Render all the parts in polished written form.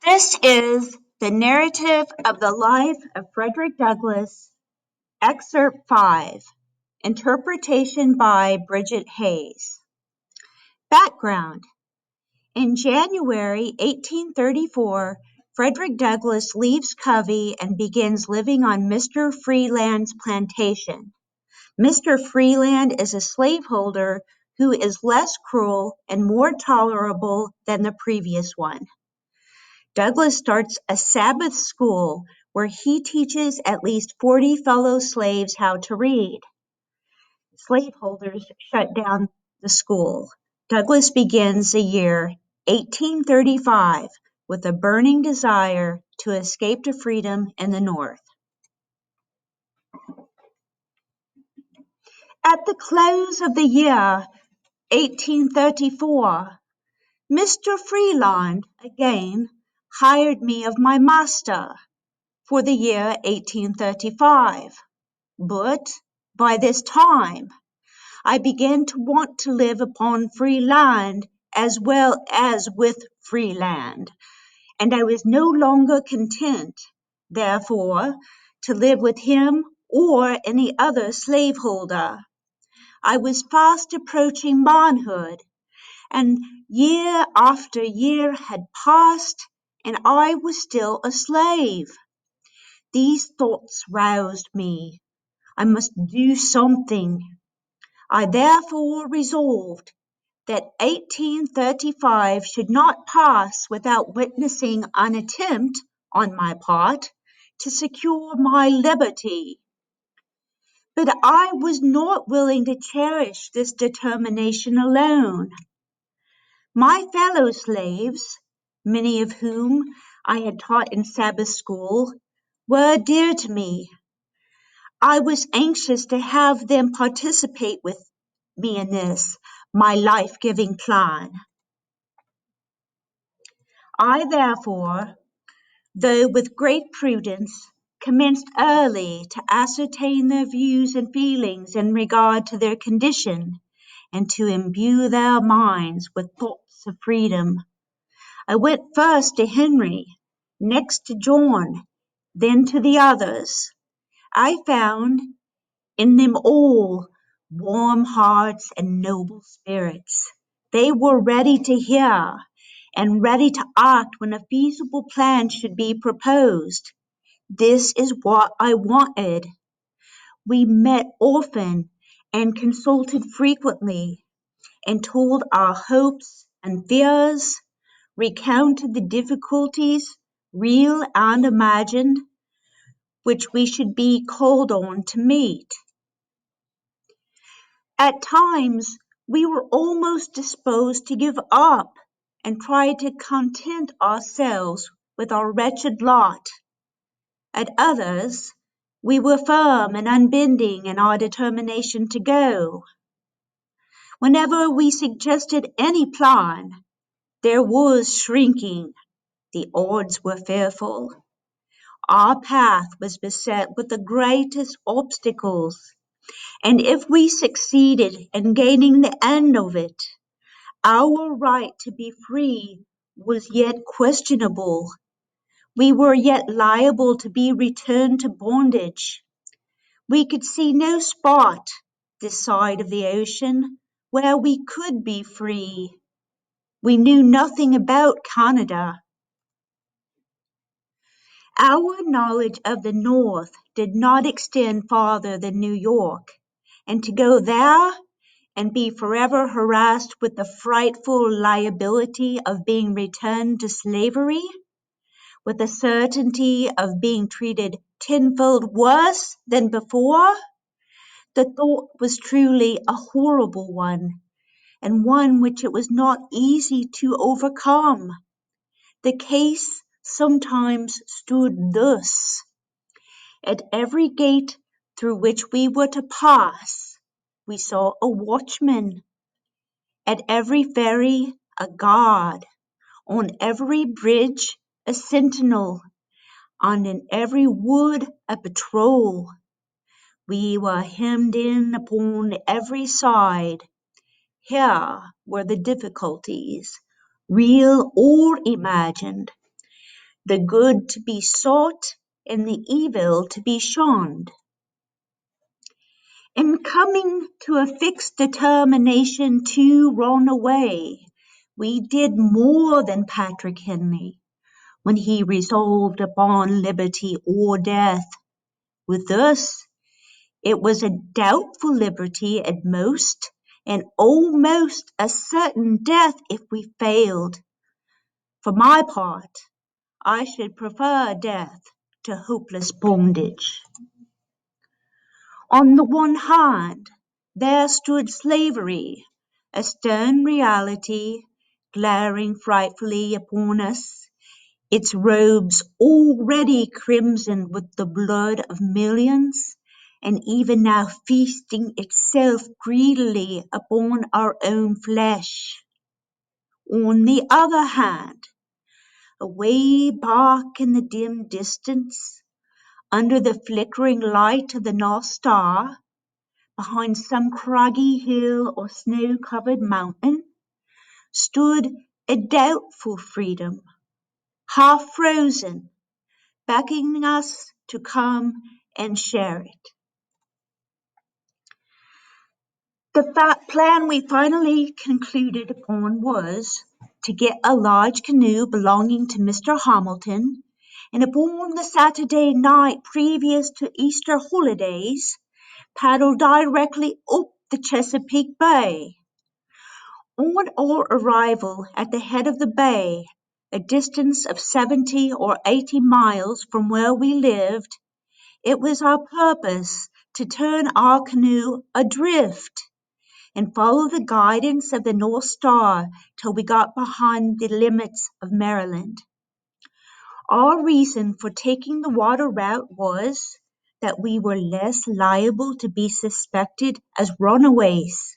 This is the narrative of the life of Frederick Douglass, Excerpt 5, interpretation by Bridget Hayes. Background. In January 1834, Frederick Douglass leaves Covey and begins living on Mr. Freeland's plantation. Mr. Freeland is a slaveholder who is less cruel and more tolerable than the previous one. Douglass starts a Sabbath school where he teaches at least 40 fellow slaves how to read. Slaveholders shut down the school. Douglass begins the year 1835 with a burning desire to escape to freedom in the North. At the close of the year 1834, Mr. Freeland again hired me of my master for the year 1835. But by this time, I began to want to live upon free land as well as with free land, and I was no longer content, therefore, to live with him or any other slaveholder. I was fast approaching manhood, and year after year had passed, and I was still a slave. These thoughts roused me. I must do something. I therefore resolved that 1835 should not pass without witnessing an attempt on my part to secure my liberty. But I was not willing to cherish this determination alone. My fellow slaves, many of whom I had taught in Sabbath school, were dear to me. I was anxious to have them participate with me in this, my life-giving plan. I therefore, though with great prudence, commenced early to ascertain their views and feelings in regard to their condition, and to imbue their minds with thoughts of freedom. I went first to Henry, next to John, then to the others. I found in them all warm hearts and noble spirits. They were ready to hear and ready to act when a feasible plan should be proposed. This is what I wanted. We met often and consulted frequently, and told our hopes and fears, recounted the difficulties, real and imagined, which we should be called on to meet. At times, we were almost disposed to give up and try to content ourselves with our wretched lot. At others, we were firm and unbending in our determination to go. Whenever we suggested any plan, there was shrinking. The odds were fearful. Our path was beset with the greatest obstacles, and if we succeeded in gaining the end of it, our right to be free was yet questionable. We were yet liable to be returned to bondage. We could see no spot this side of the ocean where we could be free. We knew nothing about Canada. Our knowledge of the North did not extend farther than New York, and to go there and be forever harassed with the frightful liability of being returned to slavery, with the certainty of being treated tenfold worse than before, the thought was truly a horrible one, and one which it was not easy to overcome. The case sometimes stood thus. At every gate through which we were to pass, we saw a watchman. At every ferry, a guard. On every bridge, a sentinel. And in every wood, a patrol. We were hemmed in upon every side. Here were the difficulties, real or imagined, the good to be sought and the evil to be shunned. In coming to a fixed determination to run away, we did more than Patrick Henry when he resolved upon liberty or death. With us, it was a doubtful liberty at most, and almost a certain death if we failed. For my part, I should prefer death to hopeless bondage. On the one hand, there stood slavery, a stern reality, glaring frightfully upon us, its robes already crimsoned with the blood of millions, and even now feasting itself greedily upon our own flesh. On the other hand, away back in the dim distance, under the flickering light of the North Star, behind some craggy hill or snow-covered mountain, stood a doubtful freedom, half frozen, beckoning us to come and share it. The plan we finally concluded upon was to get a large canoe belonging to Mr. Hamilton, and upon the Saturday night previous to Easter holidays, paddle directly up the Chesapeake Bay. On our arrival at the head of the bay, a distance of 70 or 80 miles from where we lived, it was our purpose to turn our canoe adrift and follow the guidance of the North Star till we got behind the limits of Maryland. Our reason for taking the water route was that we were less liable to be suspected as runaways.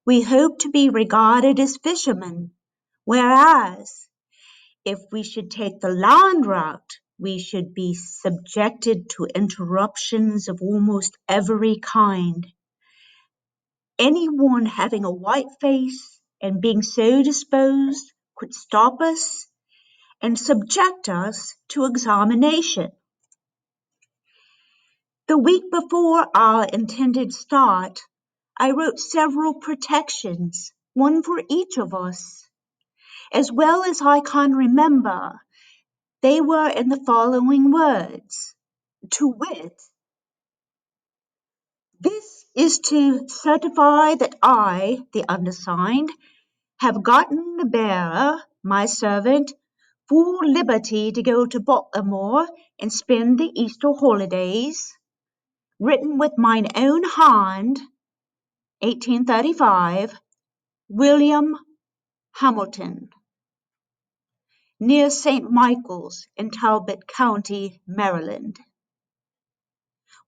We hoped to be regarded as fishermen, whereas if we should take the land route, we should be subjected to interruptions of almost every kind. Anyone having a white face and being so disposed could stop us and subject us to examination. The week before our intended start, I wrote several protections, one for each of us. As well as I can remember, they were in the following words, to wit, "This is to certify that I, the undersigned, have gotten the bearer, my servant, full liberty to go to Baltimore and spend the Easter holidays, written with mine own hand, 1835, William Hamilton, near St. Michael's in Talbot County, Maryland."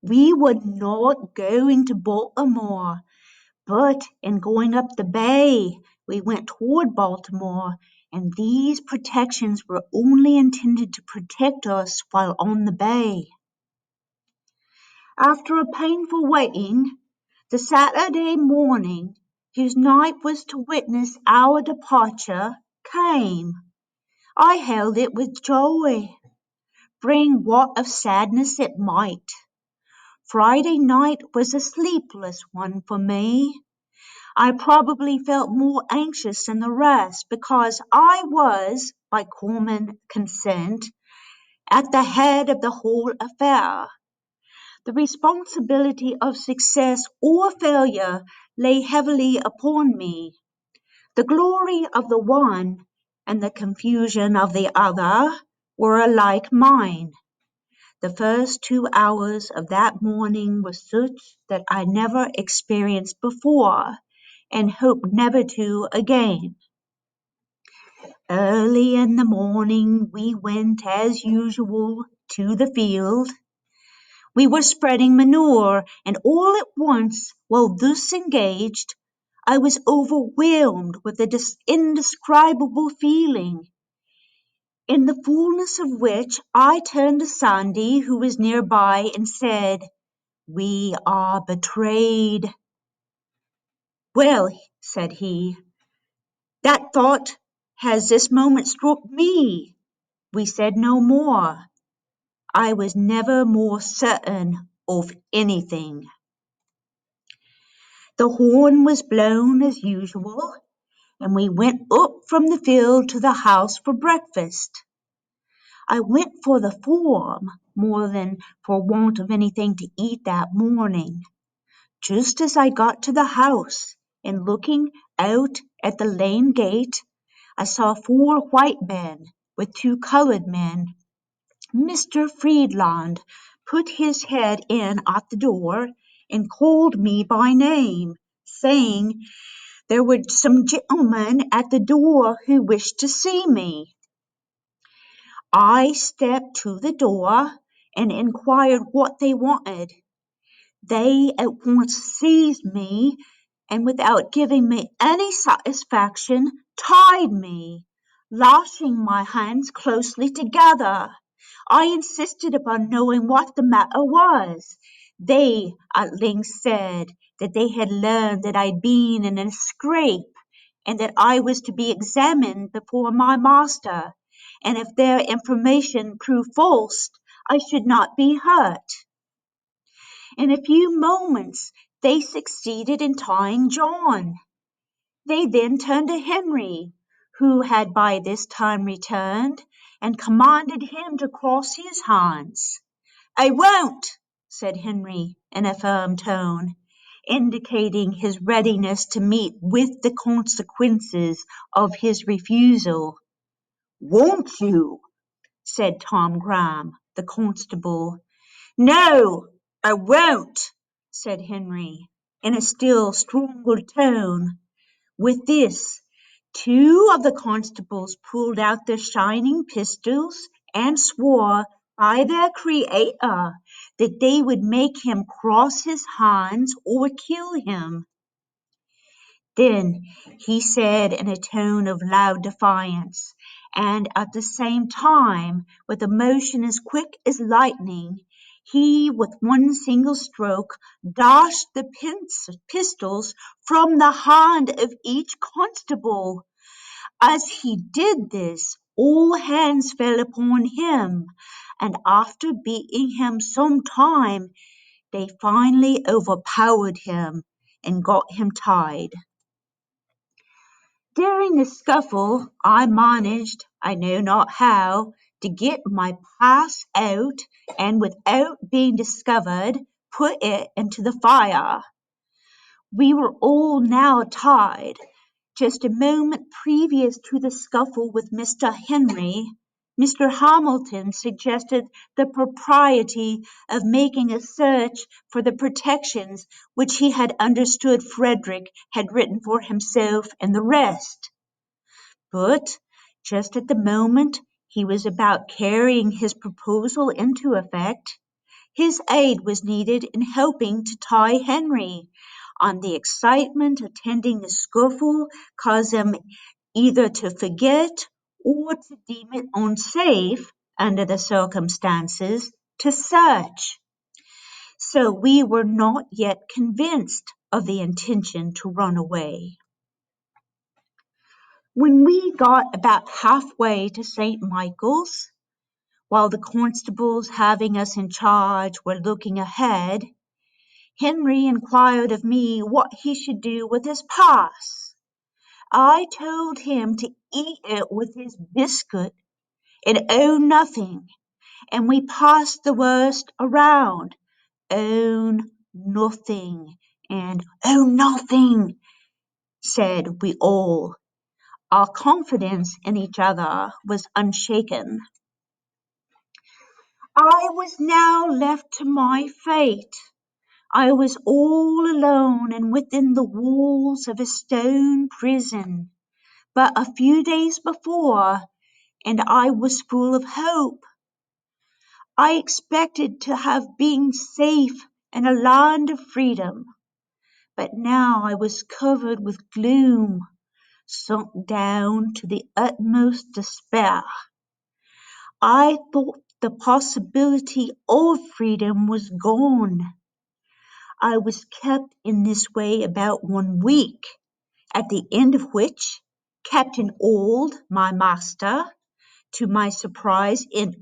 We were not going to Baltimore, but in going up the bay, we went toward Baltimore, and these protections were only intended to protect us while on the bay. After a painful waiting, the Saturday morning, whose night was to witness our departure, came. I hailed it with joy, bring what of sadness it might. Friday night was a sleepless one for me. I probably felt more anxious than the rest because I was, by common consent, at the head of the whole affair. The responsibility of success or failure lay heavily upon me. The glory of the one and the confusion of the other were alike mine. The first 2 hours of that morning were such that I never experienced before, and hope never to again. Early in the morning we went, as usual, to the field. We were spreading manure, and all at once, while thus engaged, I was overwhelmed with an indescribable feeling, in the fullness of which I turned to Sandy, who was near by, and said, "We are betrayed." "Well," said he, "that thought has this moment struck me. We said no more. I was never more certain of anything. The horn was blown as usual, and we went up from the field to the house for breakfast. I went for the form more than for want of anything to eat that morning. Just as I got to the house, and looking out at the lane gate, I saw 4 white men with 2 colored men. Mr. Friedland put his head in at the door and called me by name, saying there were some gentlemen at the door who wished to see me. I stepped to the door and inquired what they wanted. They at once seized me, and without giving me any satisfaction, tied me, lashing my hands closely together. I insisted upon knowing what the matter was. They at length said that they had learned that I'd been in a scrape, and that I was to be examined before my master, and if their information proved false, I should not be hurt. In a few moments they succeeded in tying John. They then turned to Henry, who had by this time returned, and commanded him to cross his hands. I won't, said Henry in a firm tone, indicating his readiness to meet with the consequences of his refusal. Won't you? Said Tom Graham, the constable. No, I won't, said Henry, in a still stronger tone. With this, 2 of the constables pulled out their shining pistols and swore by their Creator that they would make him cross his hands or kill him. Then he said in a tone of loud defiance, and at the same time with a motion as quick as lightning, he with one single stroke dashed the pistols from the hand of each constable. As he did this, all hands fell upon him, and after beating him some time, they finally overpowered him and got him tied. During the scuffle, I managed, I know not how, to get my pass out, and without being discovered, put it into the fire. We were all now tied. Just a moment previous to the scuffle with Mr. Henry, Mr. Hamilton suggested the propriety of making a search for the protections which he had understood Frederick had written for himself and the rest. But just at the moment he was about carrying his proposal into effect, his aid was needed in helping to tie Henry, and the excitement attending the scuffle caused him either to forget or to deem it unsafe, under the circumstances, to search. So we were not yet convinced of the intention to run away. When we got about halfway to St. Michael's, while the constables having us in charge were looking ahead, Henry inquired of me what he should do with his pass. I told him to eat it with his biscuit and own nothing, and we passed the worst around. Own nothing, and own nothing, said we all. Our confidence in each other was unshaken. I was now left to my fate. I was all alone and within the walls of a stone prison. But a few days before, and I was full of hope. I expected to have been safe in a land of freedom. But now I was covered with gloom, sunk down to the utmost despair. I thought the possibility of freedom was gone. I was kept in this way about 1 week, at the end of which Captain Auld, my master, to my surprise and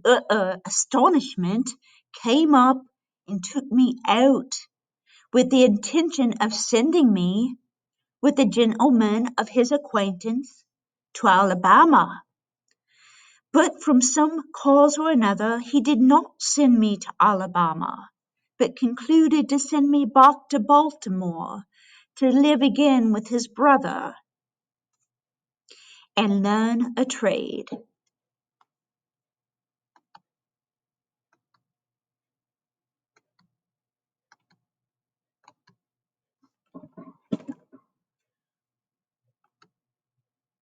astonishment, came up and took me out with the intention of sending me with a gentleman of his acquaintance to Alabama. But from some cause or another, he did not send me to Alabama, but concluded to send me back to Baltimore to live again with his brother and learn a trade.